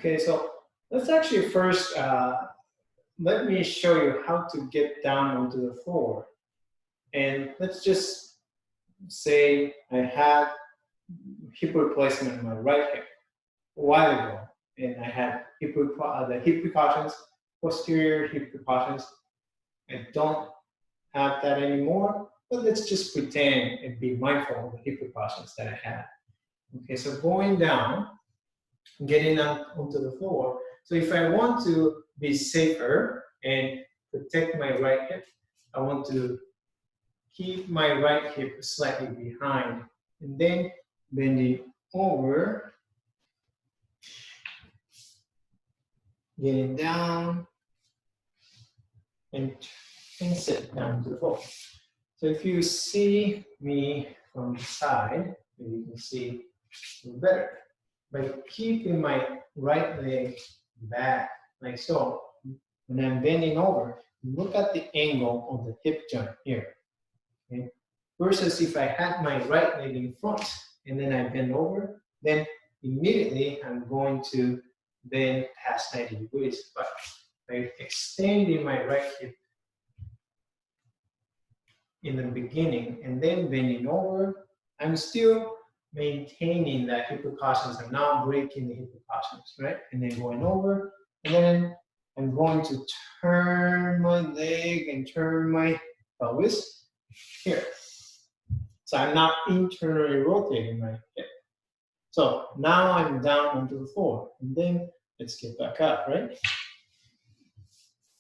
Okay, so let's actually first, let me show you how to get down onto the floor. And let's just say I had hip replacement in my right hip a while ago, and I had the hip precautions, posterior hip precautions. I don't have that anymore, but let's just pretend and be mindful of the hip precautions that I had. Okay, so going down, getting onto the floor. So if I want to be safer and protect my right hip, I want to keep my right hip slightly behind and then bending over, getting down, and sit down to the floor. So if you see me from the side, maybe you can see a little better. By keeping my right leg back, like so, when I'm bending over, look at the angle of the hip joint here. Okay? Versus if I had my right leg in front and then I bend over, then immediately I'm going to bend past 90 degrees. But by extending my right hip in the beginning and then bending over, I'm still maintaining that hip precautions. I'm not breaking the hip precautions, right? And then going over, and then I'm going to turn my leg and turn my pelvis here. So I'm not internally rotating my hip. So now I'm down onto the floor, and then let's get back up, right?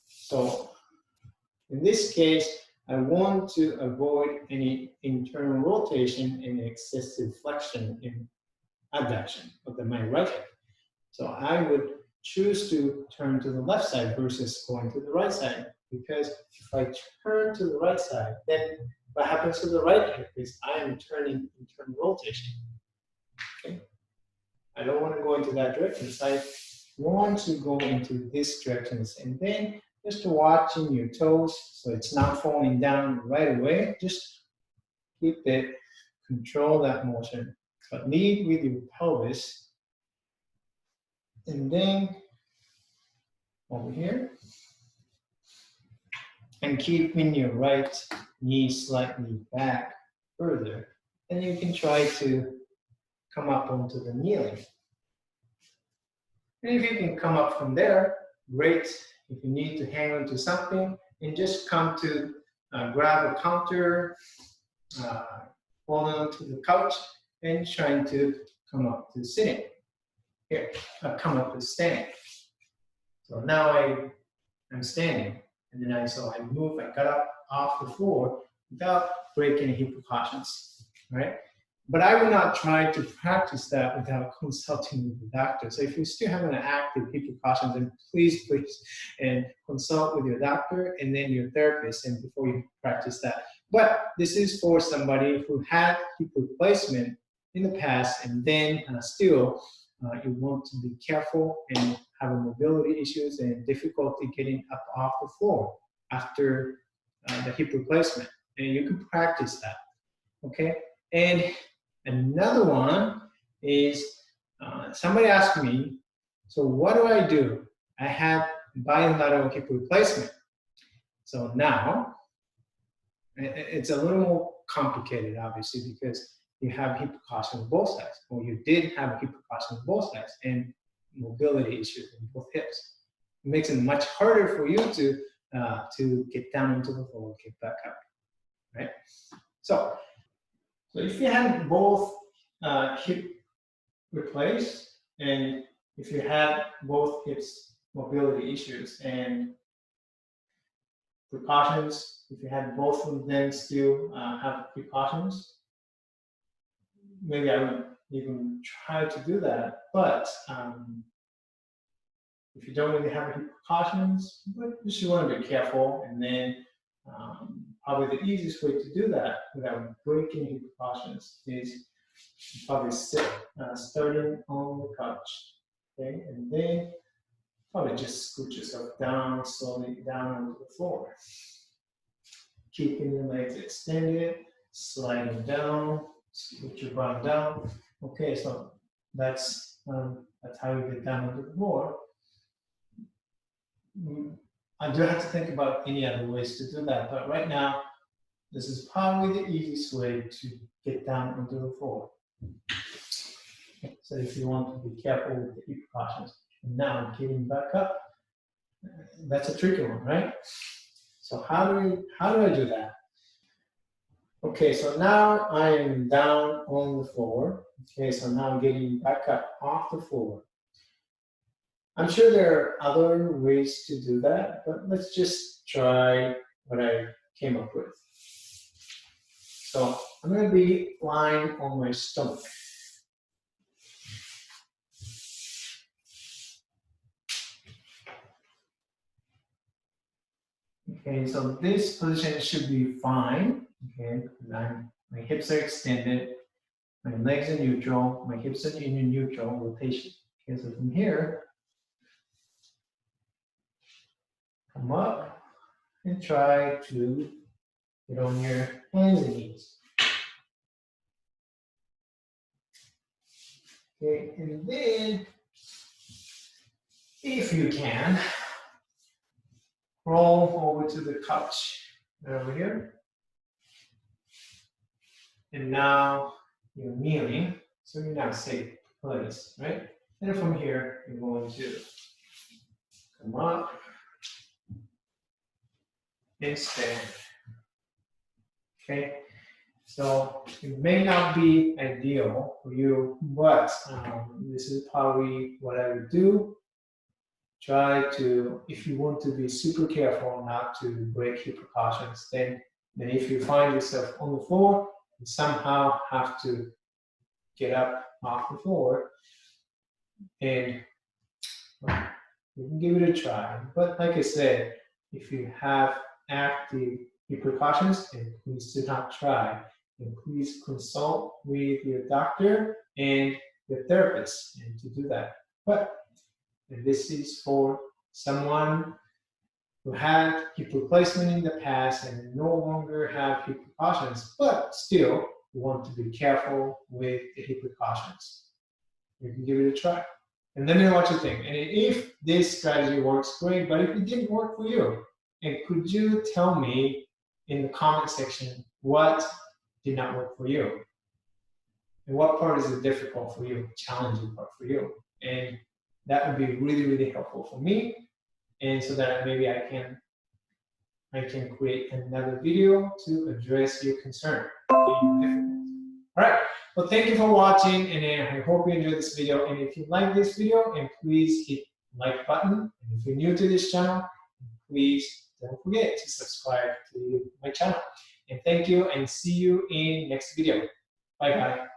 So in this case, I want to avoid any internal rotation and excessive flexion in abduction of my right hip. So I would choose to turn to the left side versus going to the right side, because if I turn to the right side, then what happens to the right hip is I am turning internal rotation. Okay? I don't want to go into that direction, so I want to go into this direction, and then just watching your toes so it's not falling down right away. Just keep it, control that motion, but lead with your pelvis. And then over here. And keeping your right knee slightly back further. And you can try to come up onto the kneeling. And if you can come up from there, great. If you need to hang on to something, and just come to grab a counter, hold on to the couch, and trying to come up to sitting. Here, come up to standing. So now I'm standing, and then I move, I got up off the floor without breaking hip precautions, right? But I would not try to practice that without consulting with the doctor. So if you still have an active hip precaution, then please and consult with your doctor and then your therapist, and before you practice that. But this is for somebody who had hip replacement in the past, and then still you want to be careful and have mobility issues and difficulty getting up off the floor after the hip replacement. And you can practice that, okay? And another one is, somebody asked me, so what do I do? I have bilateral hip replacement. So now, it's a little more complicated, obviously, because you have hip precaution on both sides, or you did have a hip precaution on both sides, and mobility issues in both hips. It makes it much harder for you to get down into the floor and get back up, right? So if you had both hip replaced, and if you had both hips mobility issues and precautions, if you had both of them still have precautions, maybe I would even try to do that. But if you don't really have any precautions, but you should want to be careful. And then probably the easiest way to do that without breaking any precautions is probably sit, starting on the couch, okay? And then probably just scoot yourself down, slowly down onto the floor. Keeping your legs extended, sliding down, scoot your bottom down. Okay, so that's That's how you get down onto the floor. I do have to think about any other ways to do that, but right now, this is probably the easiest way to get down onto the floor. So if you want to be careful with the hip precautions. And now getting back up, that's a tricky one, right? So how do I do that? Okay, so now I am down on the floor. Okay, so now I'm getting back up off the floor. I'm sure there are other ways to do that, but let's just try what I came up with. So I'm going to be lying on my stomach. Okay, so this position should be fine. Okay, my hips are extended, my legs are neutral, my hips are in a neutral rotation. Okay, so from here, come up and try to get on your hands and knees. Okay, and then, if you can, roll over to the couch over here. And now you're kneeling, so you're now safe place, right? And from here, you're going to come up and stand. Okay, so it may not be ideal for you, but this is probably what I would do. Try to, if you want to be super careful not to break your precautions, then if you find yourself on the floor, you somehow have to get up off the floor, and you can give it a try. But like I said, if you have active precautions, then please do not try. And please consult with your doctor and your therapist and to do that. But this is for someone who had hip replacement in the past and no longer have hip precautions, but still want to be careful with the hip precautions. You can give it a try. And let me know what you think. And if this strategy works, great. But if it didn't work for you, and could you tell me in the comment section what did not work for you? And what part is it difficult for you, challenging part for you? And that would be really, really helpful for me. And so that maybe I can create another video to address your concern. All right. Well, thank you for watching, and I hope you enjoyed this video. And if you like this video, and please hit the like button. And if you're new to this channel, please don't forget to subscribe to my channel. And thank you, and see you in next video. Bye, bye.